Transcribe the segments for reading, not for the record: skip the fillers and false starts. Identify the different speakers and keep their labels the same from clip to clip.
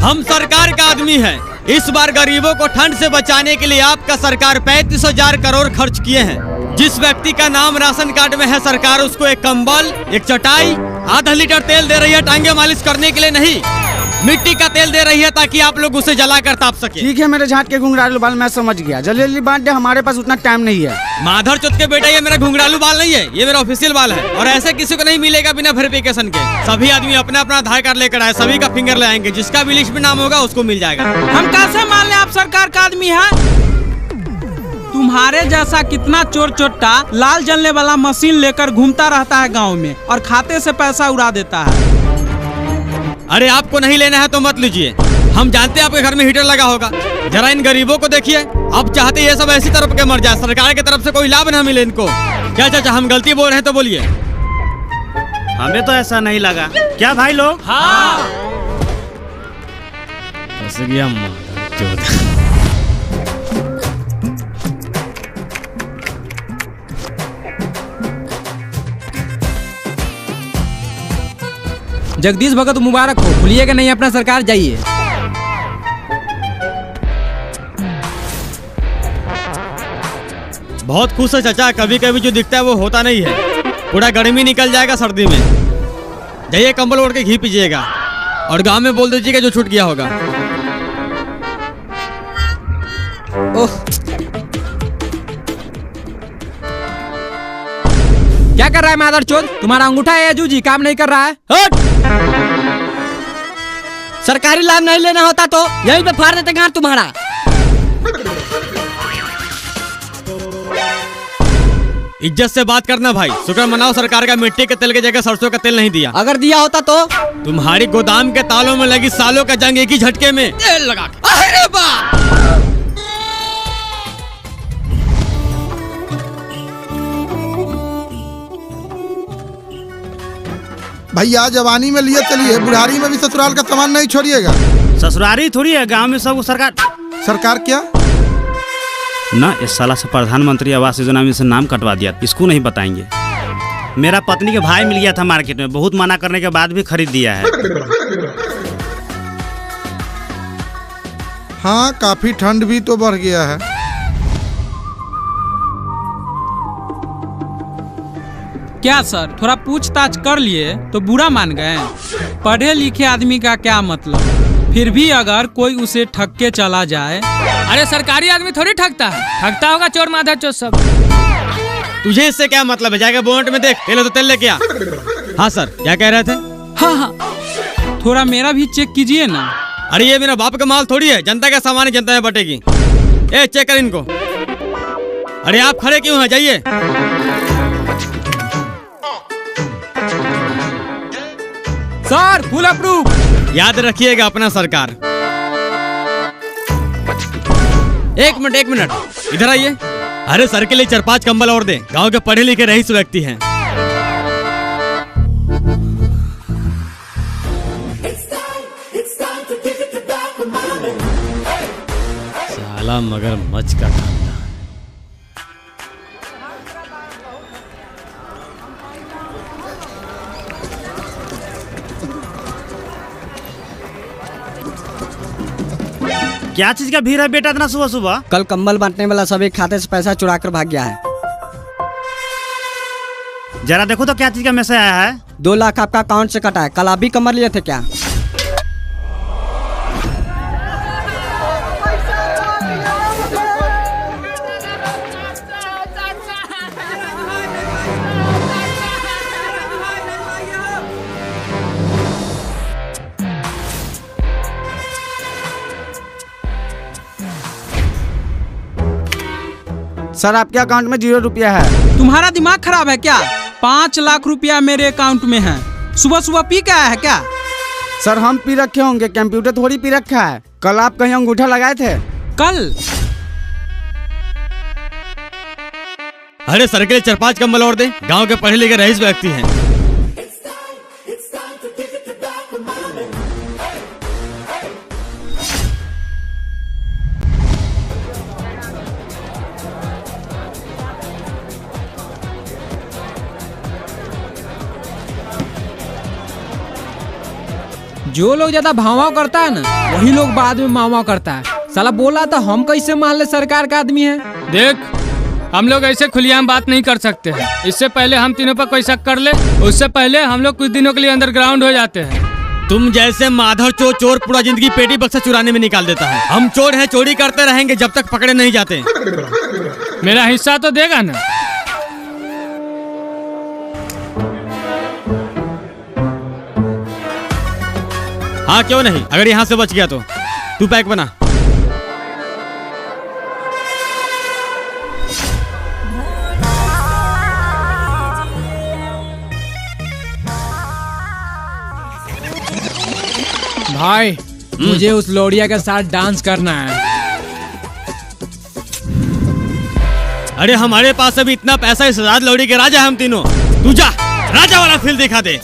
Speaker 1: हम सरकार का आदमी है। इस बार गरीबों को ठंड से बचाने के लिए आपका सरकार 35,000 करोड़ खर्च किए हैं। जिस व्यक्ति का नाम राशन कार्ड में है, सरकार उसको एक कंबल, एक चटाई, आधा लीटर तेल दे रही है टांगे मालिश करने के लिए नहीं, मिट्टी का तेल दे रही है ताकि आप लोग उसे जलाकर ताप सके।
Speaker 2: ठीक है मेरे झाट के घुंघरालू बाल, मैं समझ गया। जल्दी जल्दी बांट दे, हमारे पास उतना टाइम नहीं है।
Speaker 1: माधर चौथ के बेटा, ये मेरा घुंघरालू बाल नहीं है, ये मेरा ऑफिशियल बाल है और ऐसे किसी को नहीं मिलेगा बिना वेरिफिकेशन के। सभी आदमी अपना अपना आधार कार्ड लेकर आए, सभी का फिंगर ले आएंगे, जिसका भी लिस्ट में नाम होगा उसको मिल जाएगा।
Speaker 3: हम कैसे मान लें आप सरकार का आदमी है? तुम्हारे जैसा कितना चोर चोट्टा लाल जलने वाला मशीन लेकर घूमता रहता है गाँव में और खाते से पैसा उड़ा देता है।
Speaker 1: अरे आपको नहीं लेना है तो मत लीजिए, हम जानते हैं आपके घर में हीटर लगा होगा। जरा इन गरीबों को देखिए, अब चाहते ये सब ऐसी तरफ के मर जाए, सरकार की तरफ से कोई लाभ ना मिले इनको। क्या चाचा हम गलती बोल रहे हैं तो बोलिए।
Speaker 4: हमें तो ऐसा नहीं लगा, क्या भाई लोग?
Speaker 1: हाँ।
Speaker 5: जगदीश भगत मुबारक हो, भूलिएगा नहीं अपना सरकार जाइए।
Speaker 1: बहुत खुश है चाचा, कभी कभी जो दिखता है वो होता नहीं है। पूरा गर्मी निकल जाएगा सर्दी में। जाइए कंबल ओढ़ के घी पीजिएगा और गांव में बोल दीजिएगा जो छूट गया होगा।
Speaker 5: ओह, क्या कर रहा है मादर चोद? तुम्हारा अंगूठा है जूजी काम नहीं कर रहा है। हट!
Speaker 6: सरकारी लाभ नहीं लेना होता तो यहीं पे फाड़ देते गांठ तुम्हारा।
Speaker 1: इज्जत से बात करना भाई। शुक्र मनाओ सरकार का मिट्टी के तेल की जगह सरसों का तेल नहीं दिया।
Speaker 6: अगर दिया होता तो
Speaker 1: तुम्हारी गोदाम के तालों में लगी सालों का जंग एक ही झटके में तेल लगा।
Speaker 6: अरे बाप!
Speaker 7: भैया जवानी में लिए चलिए, बुढ़ारी में भी ससुराल का सामान नहीं छोड़िएगा।
Speaker 4: ससुरारी थोड़ी है, गांव में सब सरकार।
Speaker 7: सरकार क्या
Speaker 4: ना, इस साला से प्रधानमंत्री आवास योजना में से नाम कटवा दिया, इसको नहीं बताएंगे। मेरा पत्नी के भाई मिल गया था मार्केट में, बहुत मना करने के बाद भी खरीद दिया है।
Speaker 7: हाँ, काफी ठंड भी तो बढ़ गया है।
Speaker 3: क्या सर, थोड़ा पूछताछ कर लिए तो बुरा मान गए? पढ़े लिखे आदमी का क्या मतलब? फिर भी अगर कोई उसे ठग के चला जाए।
Speaker 8: अरे सरकारी आदमी थोड़ी ठगता है, ठगता होगा चोर माधर चोर सब।
Speaker 1: तुझे इससे क्या मतलब है? जाके बोनट में देख, तेल तो तेल लेके आ। हाँ सर, क्या कह रहे थे?
Speaker 3: हाँ हाँ, थोड़ा मेरा भी चेक कीजिए ना।
Speaker 1: अरे ये मेरा बाप का माल थोड़ी है, जनता का सामान है, जनता में बटेगी। ए चेक कर इनको। अरे आप खड़े क्यों हैं? जाइए।
Speaker 5: Sir full approve.
Speaker 1: याद रखिएगा अपना सरकार। एक मिनट इधर आइए। अरे सर के लिए 4-5 कंबल और दे, गांव के पढ़े लिखे रईस व्यक्ति हैं। साला मगरमच्छ का खानदान।
Speaker 4: क्या चीज का भीड़ है बेटा इतना सुबह सुबह?
Speaker 6: कल कंबल बांटने वाला सभी खाते से पैसा चुरा कर भाग गया है।
Speaker 4: जरा देखो तो क्या चीज का मैसेज आया है।
Speaker 6: 2 लाख आपका अकाउंट से कटा है। कल आप भी कंबल लिए थे क्या?
Speaker 2: सर आपके अकाउंट में 0 रुपया है।
Speaker 3: तुम्हारा दिमाग खराब है क्या? 5 लाख रुपया मेरे अकाउंट में है। सुबह सुबह पी के आया है क्या?
Speaker 2: सर हम पी रखे होंगे, कंप्यूटर थोड़ी पी रखा है। कल आप कहीं अंगूठा लगाए थे?
Speaker 3: कल?
Speaker 1: अरे सर के लिए 4-5 कंबल और दे, गांव के पढ़े लिखे रईस व्यक्ति हैं।
Speaker 5: जो लोग ज्यादा भाव करता है ना वही लोग बाद में मावा करता है। साला बोला तो हम कैसे मान ले सरकार का आदमी है।
Speaker 8: देख, हम लोग ऐसे खुलेआम बात नहीं कर सकते हैं। इससे पहले हम तीनों पर कोई शक कर ले, उससे पहले हम लोग कुछ दिनों के लिए अंडरग्राउंड हो जाते हैं।
Speaker 1: तुम जैसे माधव चोर पूरा जिंदगी पेटी बक्सा चुराने में निकाल देता है। हम चोर हैं, चोरी करते रहेंगे जब तक पकड़े नहीं जाते।
Speaker 8: मेरा हिस्सा तो देगा ना?
Speaker 1: हाँ क्यों नहीं, अगर यहाँ से बच गया तो। तू पैक बना।
Speaker 5: भाई मुझे उस लोरिया के साथ डांस करना है।
Speaker 1: अरे हमारे पास अभी इतना पैसा, इस राज लौड़ी के राजा हम तीनों। तू जा, राजा वाला फील दिखा दे।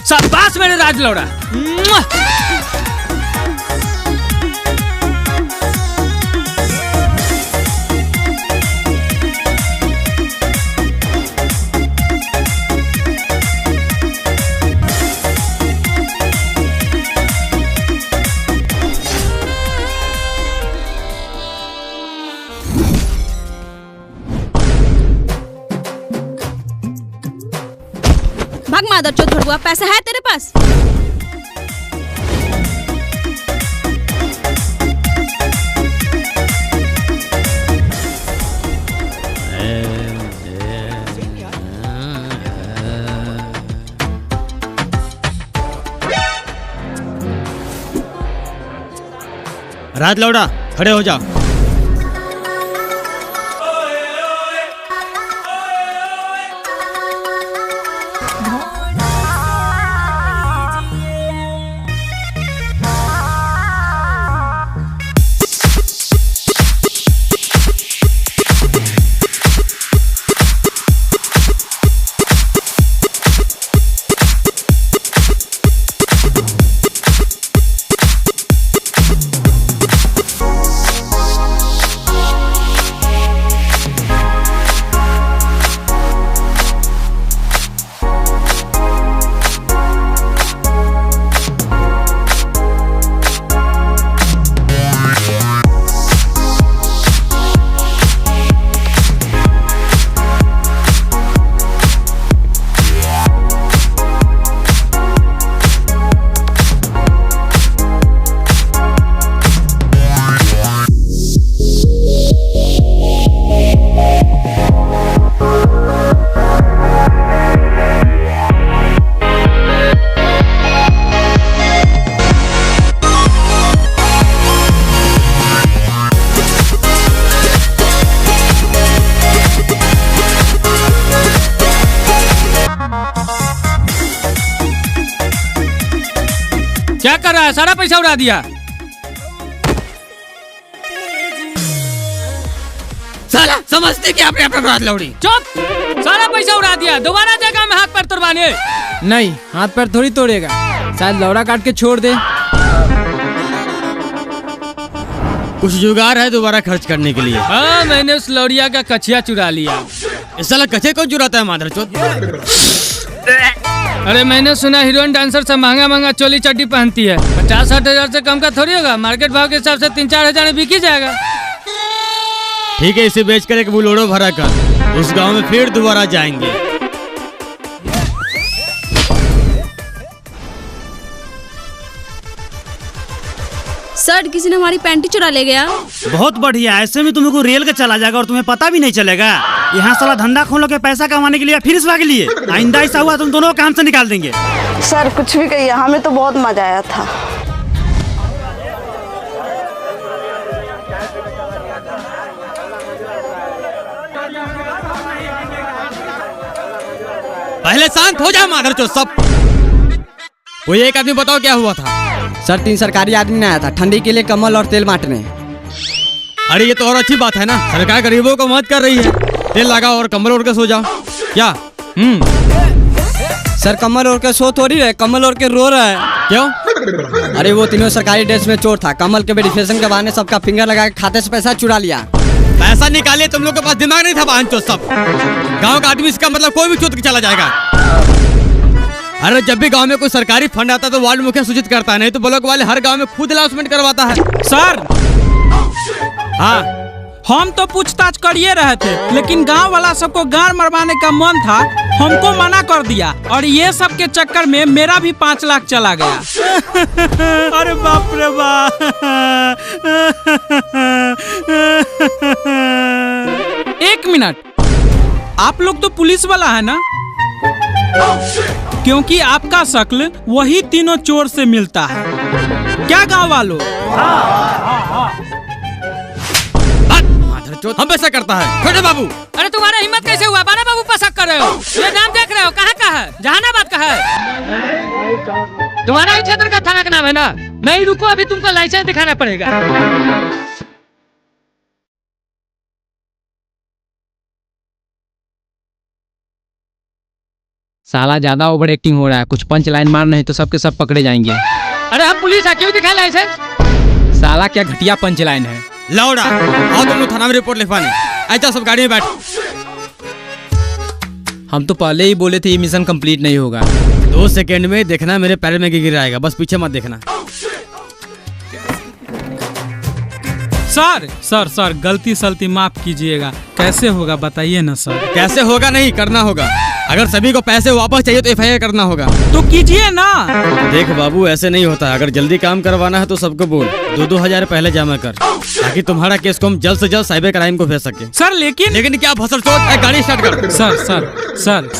Speaker 8: शाबाश मेरे राज लौड़ा।
Speaker 9: भाग मादर चोद भड़ुआ, पैसा है तेरे पास?
Speaker 1: राज लौड़ा, खड़े हो जाओ।
Speaker 8: क्या कर रहा है? सारा पैसा उड़ा दिया।
Speaker 1: साला समझते कि आपने अपना राज लौड़ी।
Speaker 8: चुप, सारा पैसा उड़ा दिया। दोबारा जगह में हाथ पैर तोड़वाने।
Speaker 5: नहीं, हाथ पैर थोड़ी तोड़ेगा, शायद लौड़ा काट के छोड़ दे।
Speaker 1: कुछ जुगाड़ है दोबारा खर्च करने के लिए?
Speaker 8: हाँ, मैंने उस लौड़िया का कचिया चुरा लिया।
Speaker 1: इस साला कचे कौन चुराता है मादरचोद?
Speaker 8: अरे मैंने सुना हीरोइन डांसर से महंगा महंगा चोली चड्डी पहनती है। 50-60 हजार से कम का थोड़ी होगा। मार्केट भाव के हिसाब से 3-4 हजार में बिक ही जाएगा।
Speaker 1: ठीक है, इसे बेचकर एक बुलोड़ो भरा कर उस गांव में फिर दोबारा जाएंगे।
Speaker 9: सर, किसी ने हमारी पैंटी चुरा ले गया।
Speaker 4: बहुत बढ़िया, ऐसे में तुम्हें को रेल के चला जाएगा और तुम्हें पता भी नहीं चलेगा। यहाँ साला धंधा खोलो के पैसा कमाने के लिए, फिर इस के लिए। आइंदा ऐसा हुआ तुम दोनों को काम से निकाल देंगे।
Speaker 10: सर कुछ भी कहिए, हमें तो बहुत मजा आया था।
Speaker 1: पहले शांत हो जा मादरचोद सब। कोई एक आदमी बताओ क्या हुआ था?
Speaker 6: सर 3 सरकारी आदमी आया था ठंडी के लिए कमल और तेल बांटने।
Speaker 1: अरे ये तो और अच्छी बात है ना, सरकार गरीबों को मदद कर रही है। तेल लगाओ और कम्बल ओढ़ के सो जाओ। क्या?
Speaker 6: सर कमल ओढ़ के सो थोड़ी रहे, कमल ओढ़ के रो रहा है।
Speaker 1: क्यों?
Speaker 6: अरे वो तीनों सरकारी ड्रेस में चोर था, कमल के वेरिफिकेशन के बहाने सबका फिंगर लगा के खाते से पैसा चुरा लिया।
Speaker 1: पैसा निकालिए, तुम लोग के पास दिमाग नहीं था बहन चोद सब। गाँव का आदमी इसका मतलब कोई भी चोद के चला जाएगा। अरे जब भी गांव में कोई सरकारी फंड आता है तो वार्ड मुखिया सूचित करता है, नहीं तो ब्लॉक वाले हर गांव में खुद अनाउंसमेंट करवाता है।
Speaker 3: सर
Speaker 1: हाँ
Speaker 3: हम तो पूछताछ करिए रहे थे, लेकिन गांव वाला सबको गाड़ मरवाने का मन था, हमको मना कर दिया और ये सब के चक्कर में मेरा भी 5 लाख चला गया।
Speaker 4: अरे बाप रे बाप।
Speaker 3: एक मिनट, आप लोग तो पुलिस वाला है ना? क्योंकि आपका शक्ल वही तीनों चोर से मिलता है। क्या गांव वालों?
Speaker 1: हम ऐसा करता है छोटे बाबू।
Speaker 8: अरे तुम्हारा हिम्मत कैसे हुआ? बड़ा बाबू पसक कर रहे हो? ये नाम देख रहे हो? कहाँ का है? जहानाबाद का है? तुम्हारा ही क्षेत्र का थाना का नाम है ना? नहीं रुको, अभी तुमको लाइसेंस दिखाना पड़ेगा।
Speaker 5: साला ज्यादा ओवर एक्टिंग हो रहा है, कुछ पंच लाइन मार नहीं तो सबके सब पकड़े जाएंगे।
Speaker 8: अरे हम पुलिस है, क्यों दिखाए लाइसेंस?
Speaker 5: साला क्या घटिया पंच लाइन है।
Speaker 1: लौड़ा आओ तुम लोग थाना में रिपोर्ट लिखवाने। ऐसा सब गाड़ी में बैठ।
Speaker 5: हम तो पहले ही बोले थे ये मिशन कंप्लीट नहीं होगा।
Speaker 1: 2 सेकंड में देखना मेरे पैर में गिर आएगा, बस पीछे मत देखना।
Speaker 3: सर सर सर गलती सलती माफ कीजिएगा। कैसे होगा बताइए ना सर।
Speaker 1: कैसे होगा नहीं, करना होगा। अगर सभी को पैसे वापस चाहिए तो FIR करना होगा।
Speaker 3: तो कीजिए ना।
Speaker 1: देख बाबू ऐसे नहीं होता, अगर जल्दी काम करवाना है तो सबको बोल 2-2 हजार पहले जमा कर, ताकि तुम्हारा केस को हम जल्द से जल्द साइबर क्राइम को भेज सके।
Speaker 3: सर लेकिन
Speaker 1: क्या भसड़ चोट, गाड़ी स्टार्ट कर।
Speaker 3: सर सर सर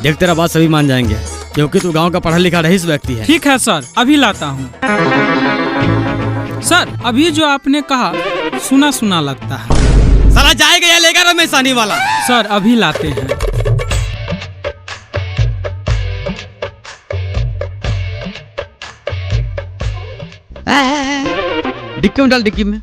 Speaker 1: देख तेरा बात सभी मान जाएंगे, क्योंकि तू गांव का पढ़ा लिखा रईस व्यक्ति है।
Speaker 3: ठीक है सर, अभी लाता हूँ। सर अभी जो आपने कहा सुना सुना लगता है।
Speaker 1: साला जाएगा या लेगा रमेश आनी वाला।
Speaker 3: सर अभी लाते हैं।
Speaker 1: डिक्की में डाल, डिक्की में।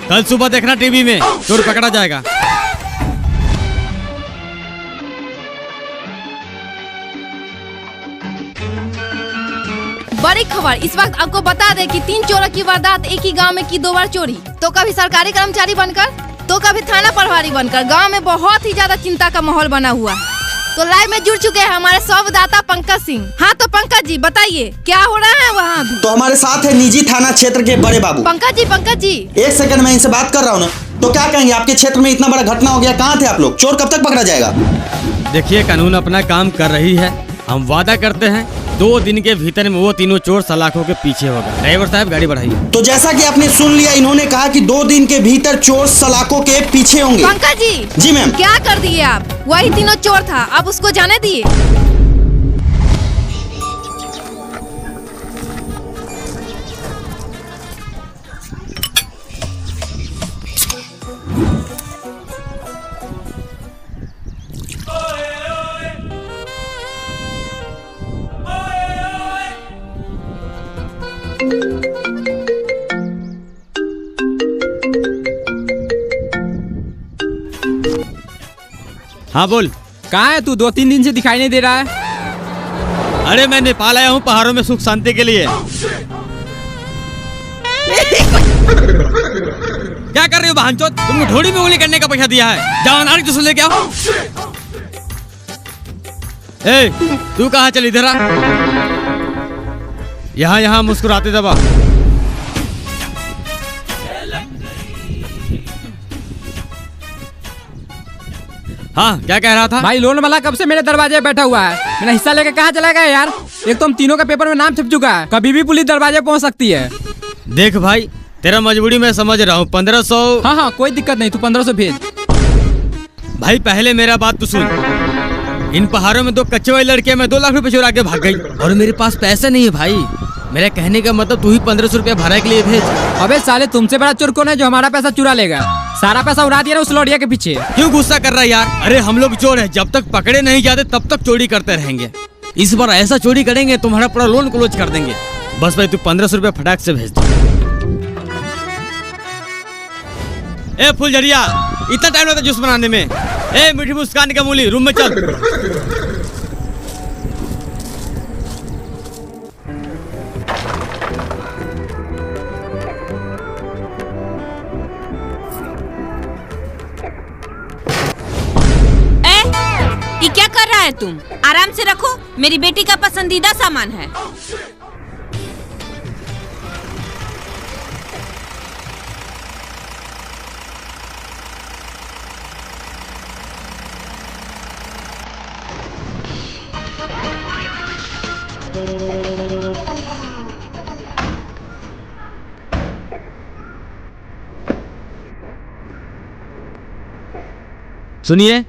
Speaker 1: कल सुबह देखना टीवी में चोर पकड़ा जाएगा।
Speaker 9: बड़ी खबर इस वक्त आपको बता दे कि 3 चोरों की वारदात एक ही गांव में की 2 बार चोरी। तो कभी सरकारी कर्मचारी बनकर तो कभी थाना प्रभारी बनकर गांव में बहुत ही ज्यादा चिंता का माहौल बना हुआ है। तो लाइव में जुड़ चुके हैं हमारे संवाददाता पंकज सिंह। हाँ तो पंकज जी बताइए क्या हो रहा है वहाँ अभी?
Speaker 11: तो हमारे साथ है निजी थाना क्षेत्र के बड़े बाबू।
Speaker 9: पंकज जी
Speaker 11: 1 सेकंड में इनसे बात कर रहा हूँ ना, तो क्या कहेंगे? आपके क्षेत्र में इतना बड़ा घटना हो गया, कहाँ थे आप लोग? चोर कब तक पकड़ा जाएगा?
Speaker 1: देखिए कानून अपना काम कर रही है, हम वादा करते हैं 2 दिन के भीतर में वो तीनों चोर सलाखों के पीछे होगा। ड्राइवर साहब गाड़ी बढ़ाइए।
Speaker 11: तो जैसा कि आपने सुन लिया, इन्होंने कहा कि 2 दिन के भीतर चोर सलाखों के पीछे होंगे।
Speaker 9: पंकज
Speaker 11: जी मैम।
Speaker 9: क्या कर दिए आप? वही तीनों चोर था, अब उसको जाने दिए।
Speaker 1: हाँ बोल।
Speaker 5: कहाँ है तू? 2-3 दिन से दिखाई नहीं दे रहा है।
Speaker 1: अरे मैं नेपाल आया हूँ पहाड़ों में सुख शांति के लिए। क्या कर रहे हो बहनचोद? तुमको ढोड़ी में उंगली करने का पैसा दिया है, जाओ नारी तो लेके आओ। ए तू कहाँ चल, इधर आ। यहाँ मुस्कुराते दबा। हाँ क्या कह रहा था?
Speaker 5: भाई लोन वाला कब से मेरे दरवाजे पे बैठा हुआ है, मेरा हिस्सा लेके कहाँ चला गया यार? एक तो हम तीनों का पेपर में नाम छप चुका है, कभी भी पुलिस दरवाजे पहुँच सकती है।
Speaker 1: देख भाई तेरा मजबूरी मैं समझ रहा हूँ, 1500।
Speaker 5: हाँ कोई दिक्कत नहीं, तू 1500 भेज।
Speaker 1: भाई पहले मेरा बात तो सुन। इन पहाड़ों में 2 कच्चे वाली लड़कियां मैं 2 लाख रुपए चुरा के भाग गई, और मेरे पास पैसे नहीं है भाई। मेरा कहने का मतलब तू ही 1500 रुपया भाड़ा के लिए भेज।
Speaker 5: अबे साले तुमसे बड़ा चोर कौन है जो हमारा पैसा चुरा लेगा? सारा पैसा उड़ा दिया ना उस लौड़िया के पीछे।
Speaker 1: क्यों गुस्सा कर रहा है यार? अरे हम लोग चोर है, जब तक पकड़े नहीं जाते तब तक चोरी करते रहेंगे। इस बार ऐसा चोरी करेंगे तुम्हारा पूरा लोन क्लोज कर देंगे। बस भाई तू 1500 रुपया फटाक से भेज दे। ए फुलझड़िया, इतना टाइम लगता जूस बनाने में? ए मीठी मुस्कान का मूली, रूम में चल।
Speaker 12: तुम आराम से रखो, मेरी बेटी का पसंदीदा सामान है।
Speaker 1: सुनिए,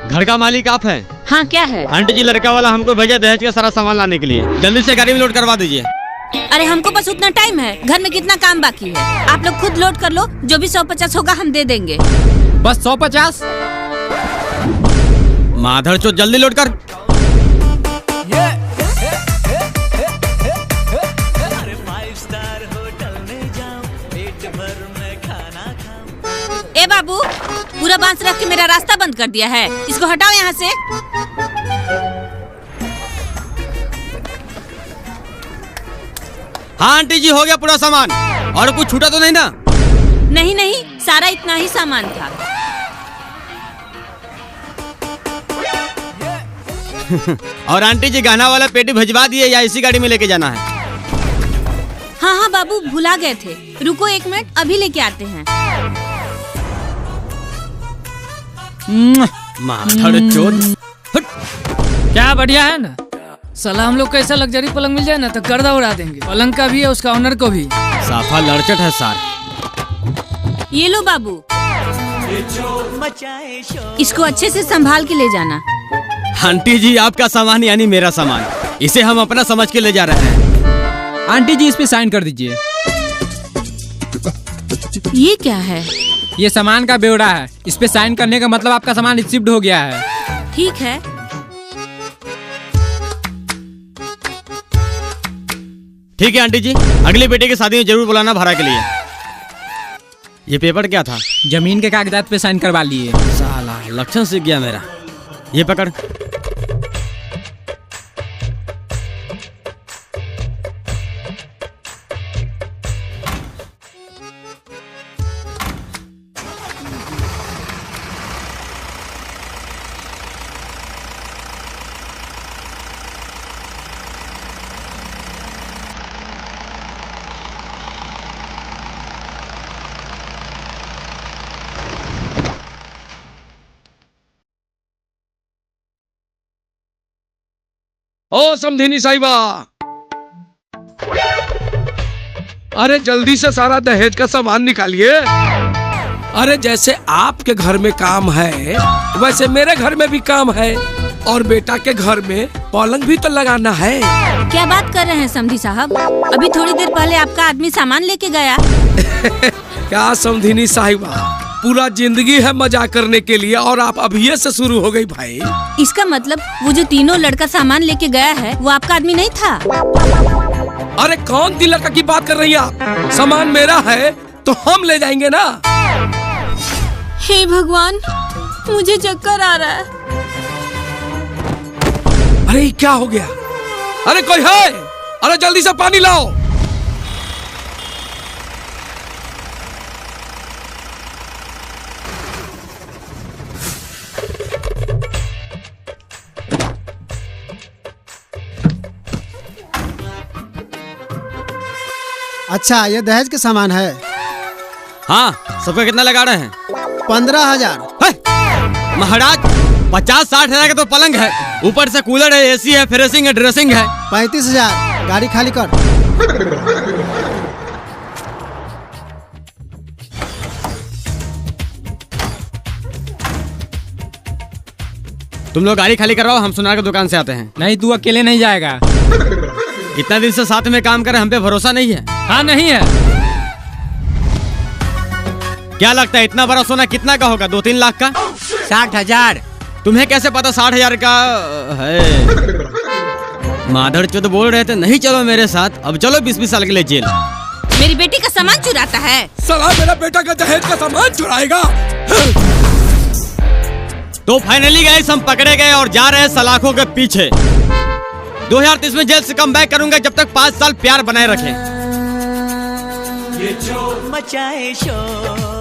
Speaker 1: घर का मालिक आप हैं?
Speaker 12: हाँ, क्या है?
Speaker 1: आंटी जी, लड़का वाला हमको भेजा दहेज का सारा सामान लाने के लिए। जल्दी से गाड़ी में लोड करवा दीजिए।
Speaker 12: अरे हमको बस उतना टाइम है, घर में कितना काम बाकी है। आप लोग खुद लोड कर लो, जो भी 150 होगा हम दे देंगे।
Speaker 5: बस 150?
Speaker 1: माधर चो, जल्दी लोड कर।
Speaker 12: ए बाबू, पूरा बांस रख के मेरा रास्ता बंद कर दिया है, इसको हटाओ यहाँ से।
Speaker 1: हाँ आंटी जी, हो गया पूरा सामान। और कुछ छूटा तो नहीं ना?
Speaker 12: नहीं नहीं, सारा इतना ही सामान था।
Speaker 1: और आंटी जी, गहना वाला पेटी भिजवा दिए या इसी गाड़ी में लेके जाना है?
Speaker 12: हाँ हाँ बाबू, भुला गए थे। रुको 1 मिनट, अभी लेके आते हैं।
Speaker 1: माधर चोद।
Speaker 8: क्या बढ़िया है ना? साला हम लोग को ऐसा लग्जरी पलंग मिल जाए ना तो गर्दा उड़ा देंगे। पलंग का भी है, उसका ऑनर को भी।
Speaker 1: साफा लड़चट है सार।
Speaker 12: ये लो बाबू, इसको अच्छे से संभाल के ले जाना।
Speaker 1: आंटी जी, आपका सामान यानी मेरा सामान, इसे हम अपना समझ के ले जा रहे हैं।
Speaker 5: आंटी जी, इस पे साइन कर दीजिए।
Speaker 12: ये क्या है?
Speaker 5: ये सामान का ब्यौरा है, इस पे साइन करने का मतलब आपका सामान रिसीव्ड हो गया है।
Speaker 12: ठीक है।
Speaker 1: ठीक है आंटी जी, अगली बेटे की शादी में जरूर बुलाना भाड़ा के लिए। ये पेपर क्या था?
Speaker 5: जमीन के कागजात पे साइन करवा लिए।
Speaker 1: साला लक्षण सीख गया मेरा। ये पकड़।
Speaker 13: ओ समधिनी साहिबा, अरे जल्दी से सारा दहेज का सामान निकालिए। अरे जैसे आपके घर में काम है वैसे मेरे घर में भी काम है, और बेटा के घर में पलंग भी तो लगाना है।
Speaker 12: क्या बात कर रहे हैं समधी साहब? अभी थोड़ी देर पहले आपका आदमी सामान लेके गया।
Speaker 13: क्या समधिनी साहिबा, पूरा जिंदगी है मजा करने के लिए और आप अभी से शुरू हो गई भाई।
Speaker 12: इसका मतलब वो जो तीनों लड़का सामान लेके गया है वो आपका आदमी नहीं था?
Speaker 13: अरे कौन दी लड़का की बात कर रही है आप? सामान मेरा है तो हम ले जाएंगे ना।
Speaker 12: हे भगवान, मुझे चक्कर आ रहा है।
Speaker 13: अरे क्या हो गया? अरे कोई है? अरे जल्दी से पानी लाओ।
Speaker 14: अच्छा, ये दहेज के सामान है?
Speaker 1: हाँ, सबका कितना लगा रहे हैं?
Speaker 14: 15,000।
Speaker 1: महाराज, 50-60 हजार का तो पलंग है, ऊपर से कूलर है, एसी है, फ्रेशिंग है, ड्रेसिंग है।
Speaker 14: 35,000। गाड़ी खाली कर।
Speaker 1: तुम लोग गाड़ी खाली करवाओ, हम सुनार की दुकान से आते हैं।
Speaker 5: नहीं, तू अकेले नहीं जाएगा।
Speaker 1: इतना दिन से साथ में काम कर, हम पे भरोसा नहीं है?
Speaker 5: हाँ, नहीं है।
Speaker 1: क्या लगता है इतना बड़ा सोना कितना का होगा? 2-3 लाख का?
Speaker 6: 60,000।
Speaker 1: तुम्हें कैसे पता 60,000 का है? माधर चौथ बोल रहे थे नहीं चलो मेरे साथ, अब चलो 20-20 साल के लिए जेल।
Speaker 12: मेरी बेटी का सामान चुराता है।
Speaker 13: साला मेरा बेटा का दहेज का सामान चुराएगा।
Speaker 1: तो फाइनली गाइस हम पकड़े गए और जा रहे हैं सलाखों के पीछे। 2030 में जेल से कम बैक करूंगा जब तक 5 साल प्यार बनाए रखें।
Speaker 15: ये जो मचाए शोर।